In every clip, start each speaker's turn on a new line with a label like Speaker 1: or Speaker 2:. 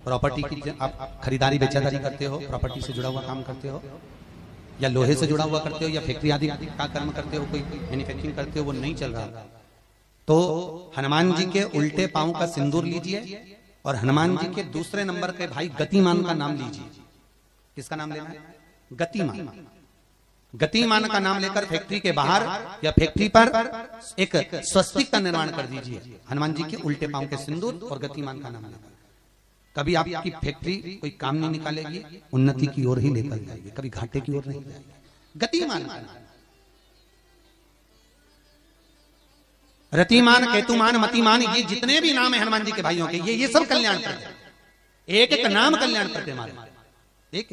Speaker 1: Property की आप खरीदारी बेचादारी करते हो, प्रॉपर्टी से जुड़ा हुआ काम करते हो, या लोहे से जुड़ा हुआ करते हो, या फैक्ट्री आदि का कर्म करते हो, कोई मैन्युफैक्चरिंग करते हो, वो नहीं चल रहा, तो हनुमान जी के उल्टे पांव का सिंदूर लीजिए और हनुमान जी के दूसरे नंबर के भाई गतिमान का नाम लीजिए। किसका नाम लेना है? गतिमान। गतिमान का नाम लेकर फैक्ट्री के बाहर या फैक्ट्री पर एक स्वस्तिक का निर्माण कर दीजिए, हनुमान जी के उल्टे पांव के सिंदूर और गतिमान का नाम लेकर। कभी आपकी फैक्ट्री कोई काम नहीं निकालेगी, उन्नति की ओर ही लेकर जाएगी, कभी घाटे की ओर नहीं जाएगी। गतिमान, रतिमान, केतुमान, मतिमान, ये जितने भी नाम है हनुमान जी के भाइयों के, ये सब कल्याण करते, एक एक नाम कल्याण करते हमारे, एक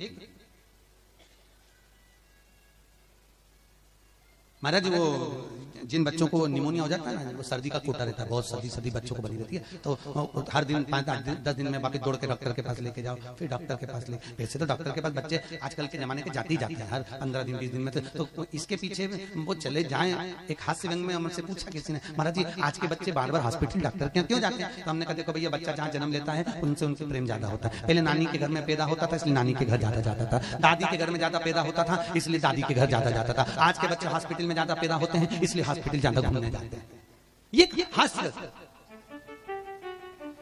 Speaker 1: महाराज। वो जिन बच्चों को निमोनिया हो जाता है ना, वो सर्दी का कोटा रहता है, बहुत सर्दी बच्चों को बनी रहती है, तो हर दिन 5-10 दिन में वापस दौड़ के डॉक्टर के पास लेके जाओ, फिर डॉक्टर के पास ले। वैसे तो डॉक्टर के पास बच्चे आजकल के जमाने के जाते ही जाते हैं, हर 15 दिन 20 दिन में, तो इसके पीछे वो चले जाएं। एक हास्य व्यंग में हमसे पूछा किसी ने, महाराज जी आज के बच्चे बार बार हॉस्पिटल डॉक्टर के क्यों जाते हैं? तो हमने कहा देखो भैया, बच्चा जहाँ जन्म लेता है उनसे उनसे प्रेम ज्यादा होता है। पहले नानी के घर में पैदा होता था, इसलिए नानी के घर ज्यादा जाता था, दादी के घर में ज्यादा पैदा होता था, इसलिए दादी के घर ज्यादा जाता था। आज के बच्चे हॉस्पिटल में ज्यादा पैदा होते हैं, इसलिए हॉस्पिटल ज्यादा घूमने जाते हैं। ये हास्य।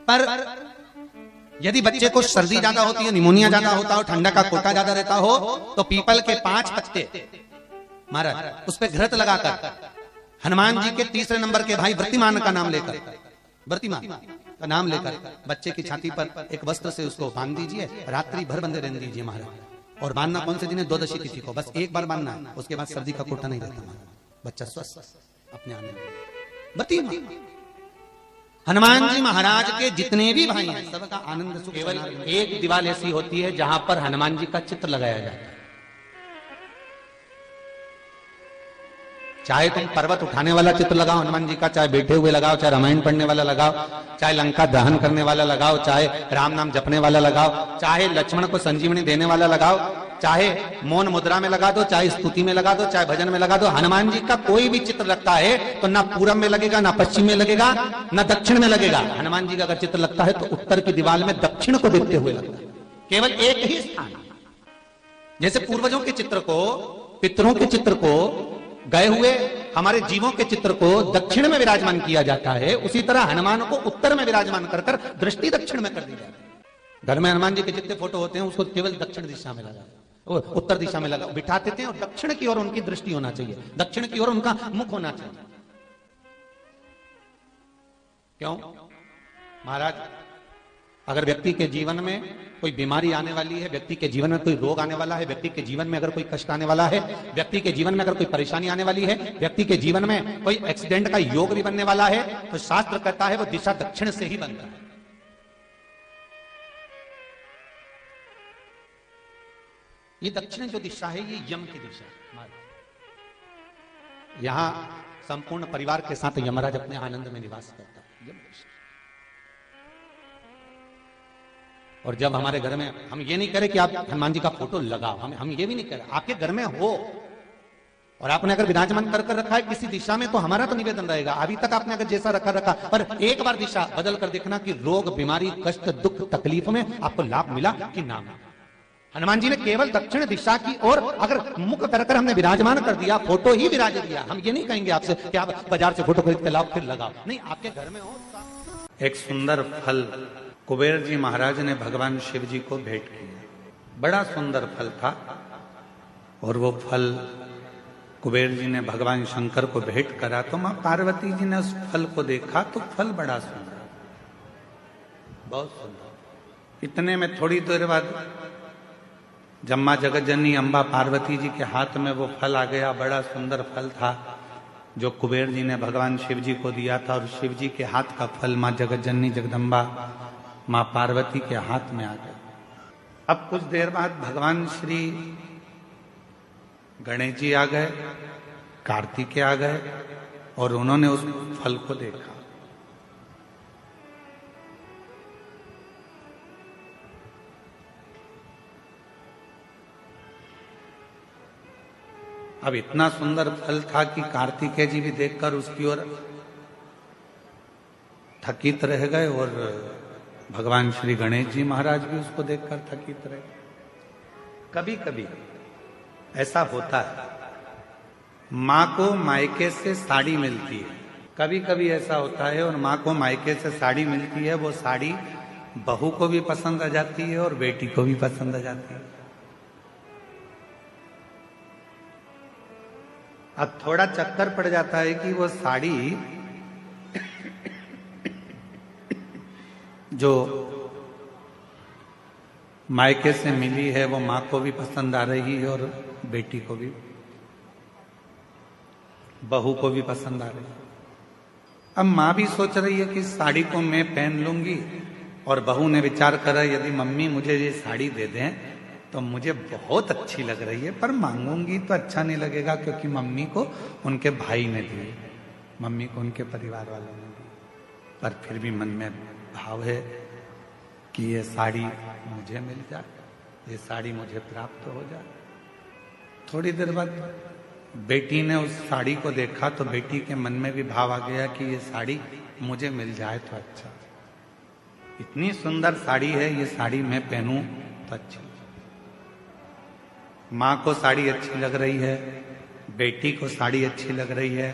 Speaker 1: पर यदि बच्चे को सर्दी ज्यादा होती है, निमोनिया ज्यादा होता हो, ठंडा का कोटा ज्यादा रहता हो, तो पीपल के 5 पत्ते महाराज उस पर घृत लगाकर हनुमान जी के तीसरे नंबर के भाई व्रतिमान का नाम लेकर, व्रतिमान का नाम लेकर बच्चे की छाती पर एक वस्त्र से उसको बांध दीजिए, रात्रि भर बंधे रहने दीजिए महाराज। और बांधना कौन से दिन है? द्वादशी तिथि को, बस एक बार बांधना, उसके बाद सर्दी का कोटा नहीं रहता महाराज, बच्चा स्वस्थ अपने आने में। हनुमान जी महाराज के जितने भी भाई हैं सबका आनंद सुख। केवल एक दीवार ऐसी होती है जहां पर हनुमान जी का चित्र लगाया जाता है। चाहे तुम पर्वत उठाने वाला चित्र लगाओ हनुमान जी का, चाहे बैठे हुए लगाओ, चाहे रामायण पढ़ने वाला लगाओ, चाहे लंका दहन करने वाला लगाओ, चाहे राम नाम जपने वाला लगाओ, चाहे लक्ष्मण को संजीवनी देने वाला लगाओ, चाहे मौन मुद्रा में लगा दो, चाहे स्तुति में लगा दो, चाहे भजन में लगा दो। हनुमान जी का कोई भी चित्र लगता है तो ना पूरब में लगेगा, ना पश्चिम में लगेगा, ना दक्षिण में लगेगा। हनुमान जी का अगर चित्र लगता है तो उत्तर की दीवार में दक्षिण को देखते हुए लगता है, केवल एक ही स्थान। जैसे पूर्वजों के चित्र को, पितरों के चित्र को, गए हुए हमारे जीवों के चित्र को दक्षिण में विराजमान किया जाता है, उसी तरह हनुमान को उत्तर में विराजमान कर दृष्टि दक्षिण में कर दी जाती है। घर में हनुमान जी के जितने फोटो होते हैं उसको केवल दक्षिण दिशा में लगा, उत्तर दिशा में लगा बिठा देते हैं, और दक्षिण की ओर उनकी दृष्टि होना चाहिए, दक्षिण की ओर उनका मुख होना चाहिए। क्यों महाराज? अगर व्यक्ति के जीवन में कोई बीमारी आने वाली है, व्यक्ति के जीवन में कोई रोग आने वाला है, व्यक्ति के जीवन में अगर कोई कष्ट आने वाला है, व्यक्ति के जीवन में अगर कोई परेशानी आने वाली है, व्यक्ति के जीवन में कोई एक्सीडेंट का योग भी बनने वाला है, तो शास्त्र कहता है वो दिशा दक्षिण से ही बनता है। ये दक्षिण जो दिशा है ये यम की दिशा है। यहां संपूर्ण परिवार के साथ यमराज अपने आनंद में निवास करता है, यम दिशा। और जब हमारे घर में, हम ये नहीं करें कि आप हनुमान जी का फोटो लगाओ, हम ये भी नहीं करें, आपके घर में हो और आपने अगर विराजमान कर रखा है किसी दिशा में, तो हमारा तो निवेदन रहेगा, अभी तक आपने अगर जैसा रखा, पर एक बार दिशा बदल कर देखना कि रोग, बीमारी, कष्ट, दुख, तकलीफ में आपको लाभ मिला कि ना। हनुमान जी ने केवल दक्षिण दिशा की ओर अगर मुख कर हमने विराजमान कर दिया, फोटो ही विराज दिया। हम ये नहीं कहेंगे आपसे कि आप बाजार से फोटो खरीद के लाओ फिर लगाओ, नहीं, आपके घर में हो। एक सुंदर फल कुबेर जी महाराज ने भगवान शिव जी को भेंट किया, बड़ा सुंदर फल था, और वो फल कुबेर जी ने भगवान शंकर को भेंट करा, तो मां पार्वती जी ने उस फल को देखा तो फल बड़ा सुंदर, बहुत सुंदर। इतने में थोड़ी देर बाद जब मां जगतजननी अम्बा पार्वती जी के हाथ में वो फल आ गया, बड़ा सुंदर फल था जो कुबेर जी ने भगवान शिव जी को दिया था, और शिव जी के हाथ का फल मां जगतजननी जगदम्बा मां पार्वती के हाथ में आ गया। अब कुछ देर बाद भगवान श्री गणेश जी आ गए, कार्तिकेय आ गए, और उन्होंने उस फल को देखा। अब इतना सुंदर फल था कि कार्तिकेय जी भी देखकर उसकी ओर थकित रह गए, और
Speaker 2: भगवान श्री गणेश जी महाराज भी उसको देखकर थकित रहे। कभी कभी ऐसा होता है, माँ को मायके से साड़ी मिलती है, कभी कभी ऐसा होता है और माँ को मायके से साड़ी मिलती है, वो साड़ी बहू को भी पसंद आ जाती है और बेटी को भी पसंद आ जाती है। अब थोड़ा चक्कर पड़ जाता है कि वो साड़ी जो मायके से मिली है वो माँ को भी पसंद आ रही है और बेटी को भी, बहू को भी पसंद आ रही है। अब माँ भी सोच रही है कि साड़ी को मैं पहन लूंगी, और बहू ने विचार करा यदि मम्मी मुझे ये साड़ी दे दें तो मुझे बहुत अच्छी लग रही है, पर मांगूंगी तो अच्छा नहीं लगेगा क्योंकि मम्मी को उनके भाई ने दी, मम्मी को उनके परिवार वालों ने दी। पर फिर भी मन में भाव है कि ये साड़ी मुझे मिल जाए, ये साड़ी मुझे प्राप्त हो जाए। थोड़ी देर बाद बेटी ने उस साड़ी को देखा तो बेटी के मन में भी भाव आ गया कि ये साड़ी मुझे मिल जाए तो अच्छा, इतनी सुंदर साड़ी है, ये साड़ी मैं पहनूं तो अच्छी। माँ को साड़ी अच्छी लग रही है, बेटी को साड़ी अच्छी लग रही है,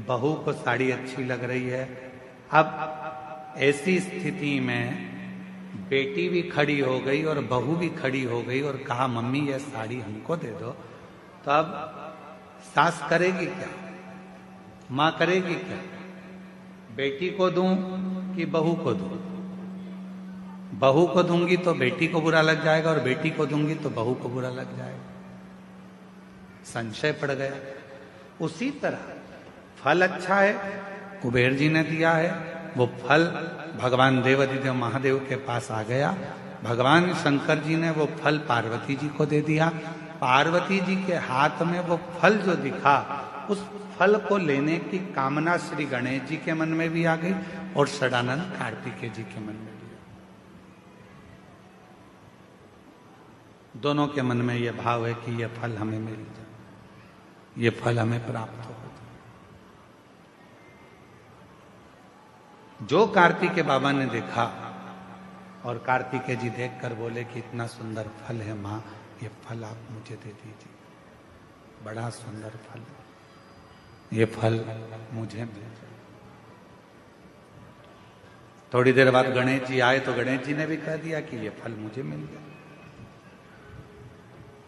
Speaker 2: बहू को साड़ी अच्छी लग रही है। अब ऐसी स्थिति में बेटी भी खड़ी हो गई और बहू भी खड़ी हो गई और कहा मम्मी ये साड़ी हमको दे दो। तो अब सास करेगी क्या, माँ करेगी क्या, बेटी को दूं कि बहू को दूं? बहू को दूंगी तो बेटी को बुरा लग जाएगा और बेटी को दूंगी तो बहू को बुरा लग जाएगा। संशय पड़ गया। उसी तरह फल अच्छा है, कुबेर जी ने दिया है, वो फल भगवान देवाधिदेव महादेव के पास आ गया। भगवान शंकर जी ने वो फल पार्वती जी को दे दिया। पार्वती जी के हाथ में वो फल जो दिखा, उस फल को लेने की कामना श्री गणेश जी के मन में भी आ गई और षडानंद कार्तिकेय जी के मन में भी। दोनों के मन में यह भाव है कि यह फल हमें मिल जाए, ये फल हमें प्राप्त हो। जो कार्तिकेय बाबा ने देखा और कार्तिकेय जी देखकर बोले कि इतना सुंदर फल है माँ, ये फल आप मुझे दे दीजिए, बड़ा सुंदर फल है, ये फल मुझे मिल जाए। थोड़ी देर बाद गणेश जी आए तो गणेश जी ने भी कह दिया कि ये फल मुझे मिल जाए।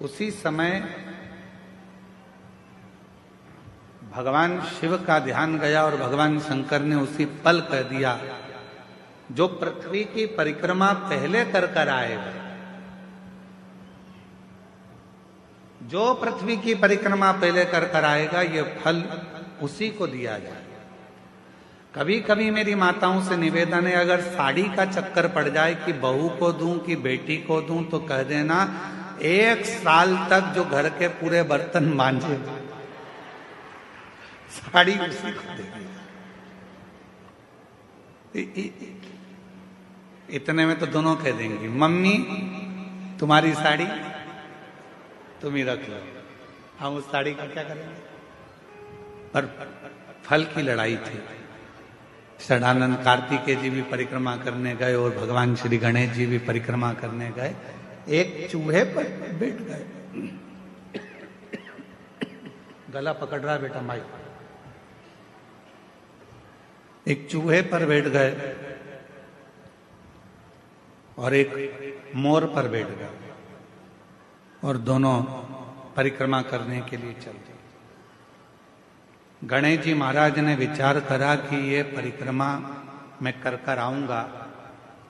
Speaker 2: उसी समय भगवान शिव का ध्यान गया और भगवान शंकर ने उसी पल कह दिया, जो पृथ्वी की परिक्रमा पहले कर आएगा, जो पृथ्वी की परिक्रमा पहले कर आएगा, ये फल उसी को दिया जाए। कभी कभी मेरी माताओं से निवेदन है, अगर साड़ी का चक्कर पड़ जाए कि बहू को दूं कि बेटी को दूं, तो कह देना 1 साल तक जो घर के पूरे बर्तन मांजे साड़ी उसी को देगी। इतने में तो दोनों कह देंगी मम्मी तुम्हारी साड़ी तुम ही रख लो, हम उस साड़ी का क्या करेंगे। पर फल की लड़ाई थी। षडानंद कार्तिकेय जी भी परिक्रमा करने गए और भगवान श्री गणेश जी भी परिक्रमा करने गए। एक चूहे पर बैठ गए, गला पकड़ रहा है बेटा माई। एक चूहे पर बैठ गए और एक मोर पर बैठ गए और दोनों परिक्रमा करने के लिए चल दिए। गणेश जी महाराज ने विचार करा कि ये परिक्रमा मैं कर आऊंगा,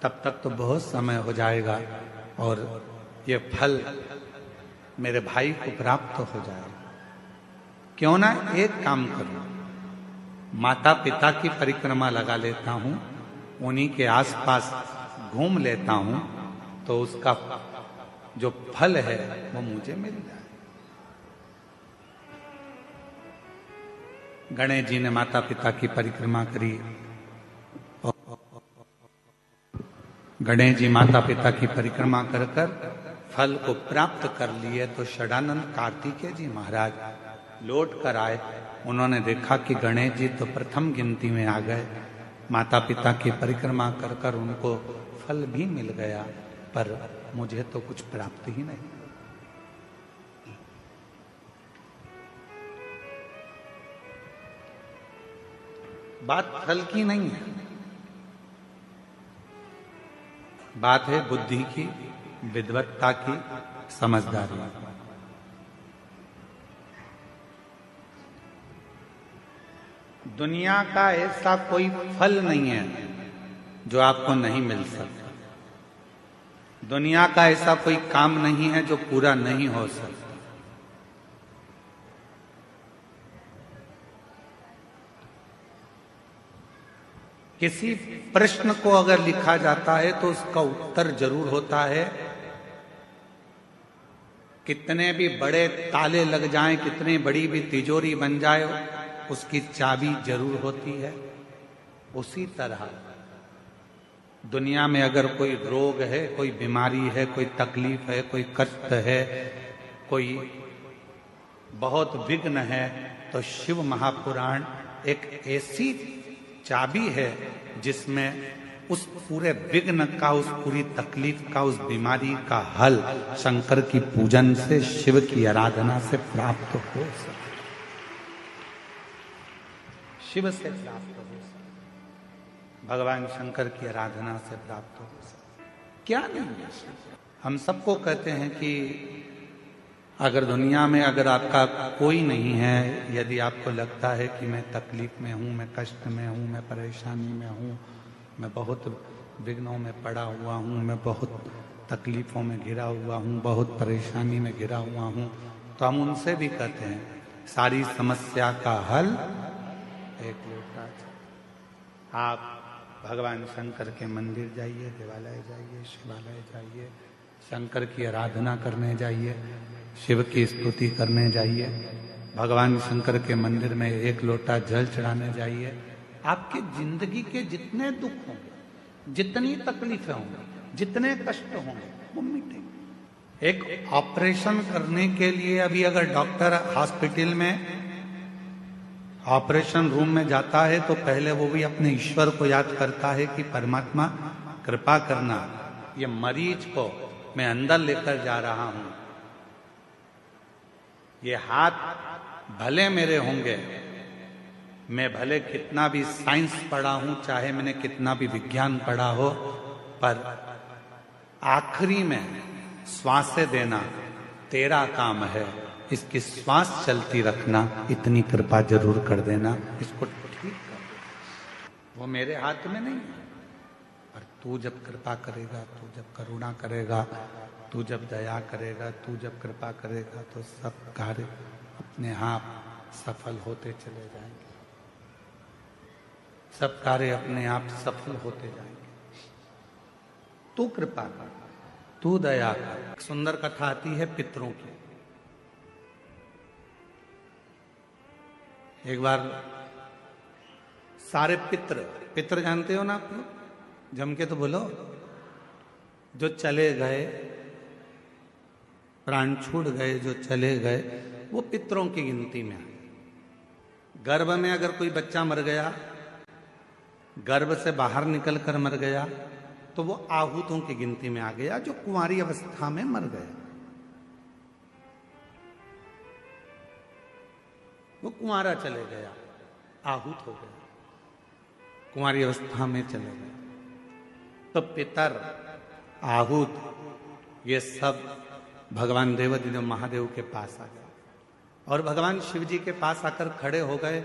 Speaker 2: तब तक तो बहुत समय हो जाएगा और ये फल मेरे भाई को प्राप्त हो जाएगा। क्यों ना एक काम करूं, माता पिता की परिक्रमा लगा लेता हूं, उन्हीं के आसपास घूम लेता हूं, तो उसका जो फल है वो मुझे मिल जाए। गणेश जी ने माता पिता की परिक्रमा करी। गणेश जी माता पिता की परिक्रमा कर फल को प्राप्त कर लिए। तो षडानंद कार्तिकेय जी महाराज लौट कर आए। उन्होंने देखा कि गणेश जी तो प्रथम गिनती में आ गए। माता पिता की परिक्रमा कर उनको फल भी मिल गया, पर मुझे तो कुछ प्राप्त ही नहीं। बात फल की नहीं है, बात है बुद्धि की, विद्वत्ता की, समझदारी। दुनिया का ऐसा कोई फल नहीं है जो आपको नहीं मिल सकता। दुनिया का ऐसा कोई काम नहीं है जो पूरा नहीं हो सकता। किसी प्रश्न को अगर लिखा जाता है तो उसका उत्तर जरूर होता है। कितने भी बड़े ताले लग जाएं, कितनी बड़ी भी तिजोरी बन जाए, उसकी चाबी जरूर होती है। उसी तरह दुनिया में अगर कोई रोग है, कोई बीमारी है, कोई तकलीफ है, कोई कष्ट है, कोई बहुत विघ्न है, तो शिव महापुराण एक ऐसी चाबी है जिसमें उस पूरे विघ्न का, उस पूरी तकलीफ का, उस बीमारी का हल शंकर की पूजन से, शिव की आराधना से प्राप्त हो सकता, शिव से प्राप्त हो सकता, भगवान शंकर की आराधना से प्राप्त हो सकता। क्या नहीं है? हम सबको कहते हैं कि अगर दुनिया में अगर आपका कोई नहीं है, यदि आपको लगता है कि मैं तकलीफ में हूं, मैं कष्ट में हूं, मैं परेशानी में हूं, मैं बहुत विघ्नों में पड़ा हुआ हूं, मैं बहुत तकलीफों में घिरा हुआ हूं, बहुत परेशानी में घिरा हुआ हूं, तो हम उनसे भी कहते हैं सारी समस्या का हल एक लोटा। आप भगवान शंकर के मंदिर जाइए, देवालय जाइए, शिवालय जाइए, शंकर की आराधना करने जाइए, शिव की स्तुति करने जाइए, भगवान शंकर के मंदिर में एक लोटा जल चढ़ाने जाइए। आपकी जिंदगी के जितने दुख होंगे, जितनी तकलीफें होंगी, जितने कष्ट होंगे, वो मिटेंगे। एक ऑपरेशन करने के लिए अभी अगर डॉक्टर हॉस्पिटल में ऑपरेशन रूम में जाता है तो पहले वो भी अपने ईश्वर को याद करता है कि परमात्मा कृपा करना, ये मरीज को मैं अंदर लेकर जा रहा हूं, ये हाथ भले मेरे होंगे, मैं भले कितना भी साइंस पढ़ा हूं, चाहे मैंने कितना भी विज्ञान पढ़ा हो, पर आखिरी में श्वासें देना तेरा काम है, इसकी श्वास चलती रखना, इतनी कृपा जरूर कर देना, इसको ठीक कर। वो मेरे हाथ में नहीं है, पर तू जब कृपा करेगा, तू जब करुणा करेगा, तू जब दया करेगा, तू जब कृपा करेगा, तो सब कार्य अपने आप सफल होते चले जाएंगे, सब कार्य अपने आप सफल होते जाएंगे। तू कृपा कर, तू दया कर। सुंदर कथा आती है पितरों की। एक बार सारे पितर जानते हो ना आप लोग, जम के तो बोलो, जो चले गए, प्राण छूट गए, जो चले गए, वो पितरों की गिनती में आए। गर्भ में अगर कोई बच्चा मर गया, गर्भ से बाहर निकलकर मर गया, तो वो आहूतों की गिनती में आ गया, जो कुंवारी अवस्था में मर गया। वो कुंवारा चले गया, आहूत हो गया, कुंवारी अवस्था में चले गए। तो पितर, आहूत, ये सब भगवान देवादिदेव महादेव के पास आ गए और भगवान शिव जी के पास आकर खड़े हो गए।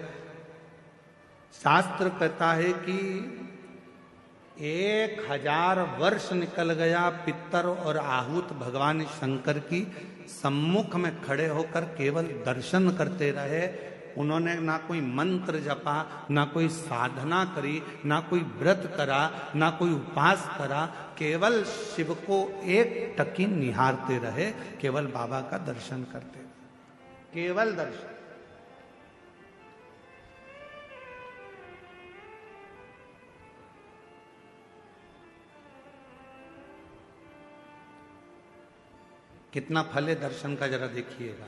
Speaker 2: शास्त्र कहता है कि 1000 वर्ष निकल गया, पितर और आहूत भगवान शंकर की सम्मुख में खड़े होकर केवल दर्शन करते रहे। उन्होंने ना कोई मंत्र जपा, ना कोई साधना करी, ना कोई व्रत करा, ना कोई उपास करा, केवल शिव को एक टकी निहारते रहे, केवल बाबा का दर्शन करते रहे, केवल दर्शन। कितना फल है दर्शन का, जरा देखिएगा।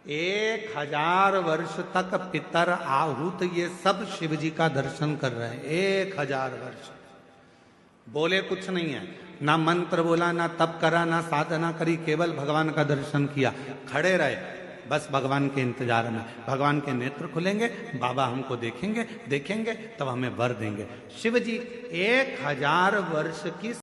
Speaker 2: 1000 वर्ष तक पितर, आहूत, ये सब शिव जी का दर्शन कर रहे हैं, 1000 वर्ष। बोले कुछ नहीं है, ना मंत्र बोला, ना तप करा, ना साधना करी, केवल भगवान का दर्शन किया, खड़े रहे बस भगवान के इंतजार में। भगवान के नेत्र खुलेंगे, बाबा हमको देखेंगे, देखेंगे तब हमें वर देंगे। शिव जी 1000 वर्ष की